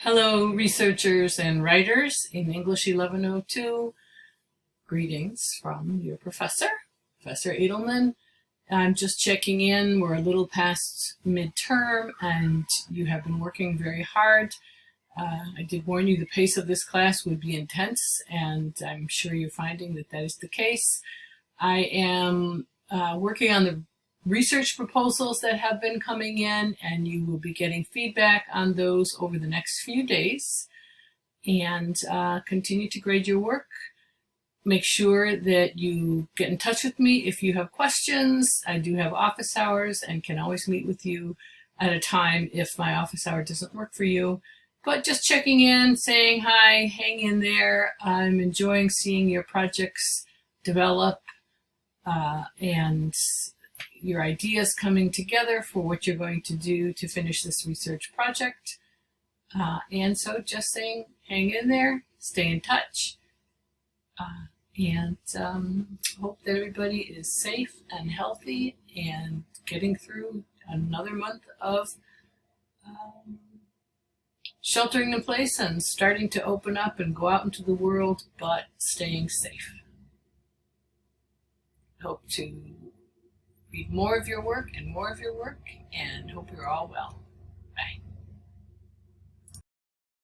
Hello, researchers and writers in English 1102. Greetings from your professor, Professor Edelman. I'm just checking in. We're a little past midterm and you have been working very hard. I did warn you the pace of this class would be intense, and I'm sure you're finding that that is the case. I am working on the research proposals that have been coming in, and you will be getting feedback on those over the next few days. And continue to grade your work. Make sure that you get in touch with me if you have questions. I do have office hours and can always meet with you at a time if my office hour doesn't work for you. But just checking in, saying hi, hang in there. I'm enjoying seeing your projects develop and your ideas coming together for what you're going to do to finish this research project. And so just saying, hang in there, stay in touch, and hope that everybody is safe and healthy and getting through another month of sheltering in place and starting to open up and go out into the world, but staying safe. Hope to read more of your work and hope you're all well.